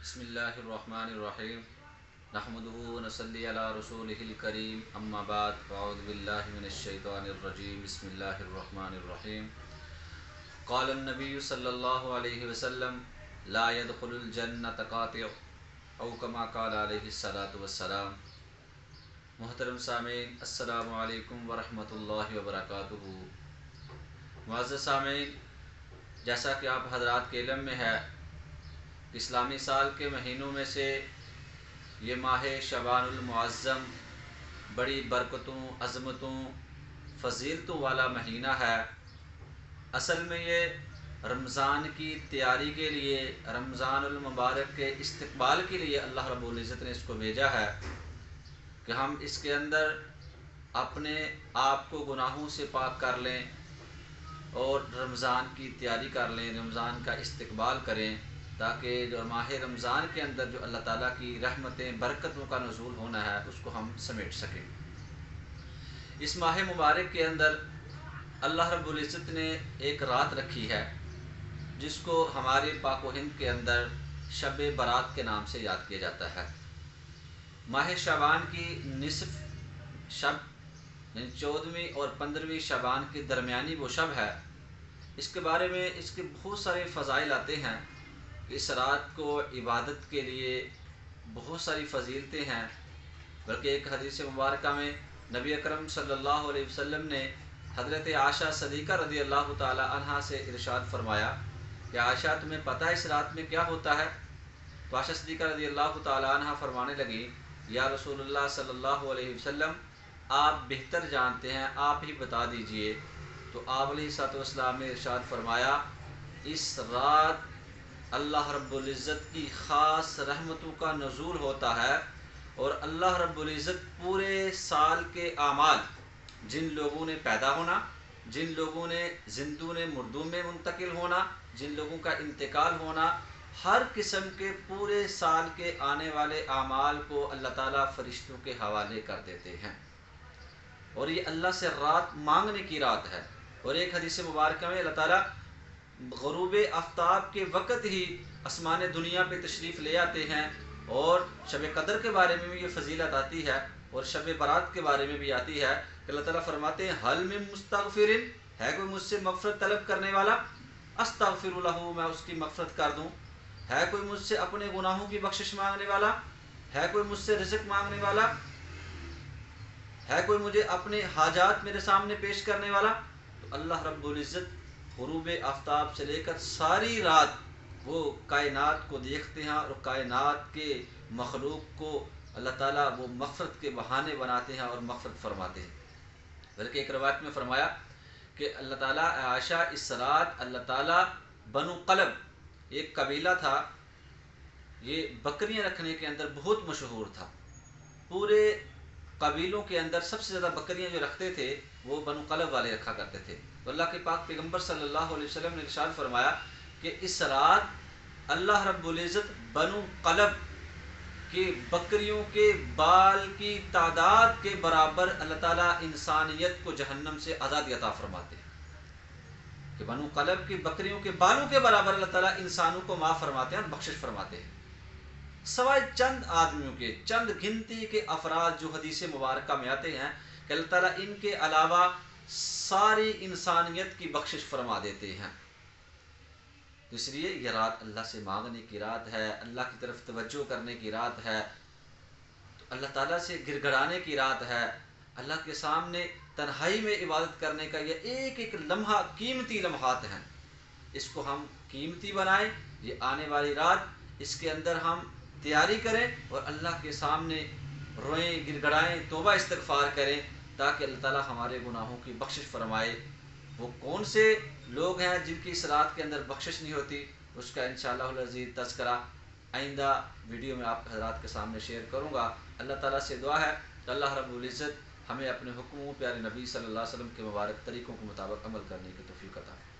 بسم اللہ الرحمن الرحیم نحمده ونصلی علی رسولہ الکریم اما بعد فاعوذ باللہ من الشیطان الرجیم بسم اللہ الرحمن الرحیم قال النبی صلی اللہ علیہ وسلم لا يدخل الجنۃ قاطع او کما قال علیہ الصلاۃ والسلام۔ محترم سامعین، السلام علیکم ورحمۃ اللہ وبرکاتہ۔ معزز سامعین، جیسا کہ آپ حضرات کے علم میں ہے، اسلامی سال کے مہینوں میں سے یہ ماہ شعبان المعظم بڑی برکتوں، عظمتوں، فضیلتوں والا مہینہ ہے۔ اصل میں یہ رمضان کی تیاری کے لیے، رمضان المبارک کے استقبال کے لیے اللہ رب العزت نے اس کو بھیجا ہے کہ ہم اس کے اندر اپنے آپ کو گناہوں سے پاک کر لیں اور رمضان کی تیاری کر لیں، رمضان کا استقبال کریں، تاکہ جو ماہ رمضان کے اندر جو اللہ تعالیٰ کی رحمتیں، برکتوں کا نزول ہونا ہے اس کو ہم سمیٹ سکیں۔ اس ماہ مبارک کے اندر اللہ رب العزت نے ایک رات رکھی ہے جس کو ہمارے پاک و ہند کے اندر شب برات کے نام سے یاد کیا جاتا ہے۔ ماہ شعبان کی نصف شب، یعنی 14ویں اور 15ویں شعبان کے درمیانی وہ شب ہے۔ اس کے بارے میں اس کے بہت سارے فضائل آتے ہیں کہ اس رات کو عبادت کے لیے بہت ساری فضیلتیں ہیں، بلکہ ایک حدیث مبارکہ میں نبی اکرم صلی اللہ علیہ وسلم نے حضرت عائشہ صدیقہ رضی اللہ تعالی عنہا سے ارشاد فرمایا کہ عائشہ، تمہیں پتہ ہے اس رات میں کیا ہوتا ہے؟ تو عائشہ صدیقہ رضی اللہ تعالی عنہا فرمانے لگی، یا رسول اللہ صلی اللہ علیہ وسلم، آپ بہتر جانتے ہیں، آپ ہی بتا دیجئے۔ تو آپ علیہ الصلوۃ والسلام نے ارشاد فرمایا، اس رات اللہ رب العزت کی خاص رحمتوں کا نزول ہوتا ہے، اور اللہ رب العزت پورے سال کے اعمال، جن لوگوں نے پیدا ہونا، جن لوگوں نے زندوں نے مردوں میں منتقل ہونا، جن لوگوں کا انتقال ہونا، ہر قسم کے پورے سال کے آنے والے اعمال کو اللہ تعالیٰ فرشتوں کے حوالے کر دیتے ہیں، اور یہ اللہ سے رات مانگنے کی رات ہے۔ اور ایک حدیث مبارکہ میں اللہ تعالیٰ غروب آفتاب کے وقت ہی آسمان دنیا پہ تشریف لے آتے ہیں، اور شب قدر کے بارے میں بھی یہ فضیلت آتی ہے، اور شب برات کے بارے میں بھی آتی ہے کہ اللہ تعالیٰ فرماتے ہیں، حل من مستغفر، ہے کوئی مجھ سے مغفرت طلب کرنے والا؟ استغفر لہ، میں اس کی مغفرت کر دوں۔ ہے کوئی مجھ سے اپنے گناہوں کی بخشش مانگنے والا؟ ہے کوئی مجھ سے رزق مانگنے والا؟ ہے کوئی مجھے اپنے حاجات میرے سامنے پیش کرنے والا؟ تو اللہ رب العزت غروب آفتاب سے لے کر ساری رات وہ کائنات کو دیکھتے ہیں، اور کائنات کے مخلوق کو اللہ تعالیٰ وہ مغفرت کے بہانے بناتے ہیں اور مغفرت فرماتے ہیں۔ بلکہ ایک روایت میں فرمایا کہ اللہ تعالیٰ عائشہ، اس رات اللہ تعالیٰ بنو قلب ایک قبیلہ تھا، یہ بکریاں رکھنے کے اندر بہت مشہور تھا۔ پورے قبیلوں کے اندر سب سے زیادہ بکریاں جو رکھتے تھے وہ بنو قلب والے رکھا کرتے تھے۔ تو اللہ کے پاک پیغمبر صلی اللہ علیہ وسلم نے ارشاد فرمایا کہ اس رات اللہ رب العزت بنو قلب کی بکریوں کے بال کی تعداد کے برابر اللہ تعالیٰ انسانیت کو جہنم سے آزادی عطا فرماتے ہیں، کہ بنو قلب کی بکریوں کے بالوں کے برابر اللہ تعالیٰ انسانوں کو معاف فرماتے ہیں اور بخشش فرماتے ہیں، سوائے چند آدمیوں کے، چند گنتی کے افراد جو حدیث مبارکہ میں آتے ہیں کہ اللہ تعالیٰ ان کے علاوہ ساری انسانیت کی بخشش فرما دیتے ہیں۔ تو اس لیے یہ رات اللہ سے مانگنے کی رات ہے، اللہ کی طرف توجہ کرنے کی رات ہے، تو اللہ تعالیٰ سے گر گڑانے کی رات ہے، اللہ کے سامنے تنہائی میں عبادت کرنے کا یہ ایک ایک لمحہ قیمتی لمحات ہیں، اس کو ہم قیمتی بنائیں۔ یہ آنے والی رات، اس کے اندر ہم تیاری کریں اور اللہ کے سامنے روئیں، گر گڑائیں، توبہ استغفار کریں، تاکہ اللہ تعالیٰ ہمارے گناہوں کی بخشش فرمائے۔ وہ کون سے لوگ ہیں جن کی اس رات کے اندر بخشش نہیں ہوتی، اس کا انشاءاللہ العزیز تذکرہ آئندہ ویڈیو میں آپ حضرات کے سامنے شیئر کروں گا۔ اللہ تعالیٰ سے دعا ہے کہ اللہ رب العزت ہمیں اپنے حکموں، پیارے نبی صلی اللہ علیہ وسلم کے مبارک طریقوں کے مطابق عمل کرنے کی توفیق عطا فرمائے۔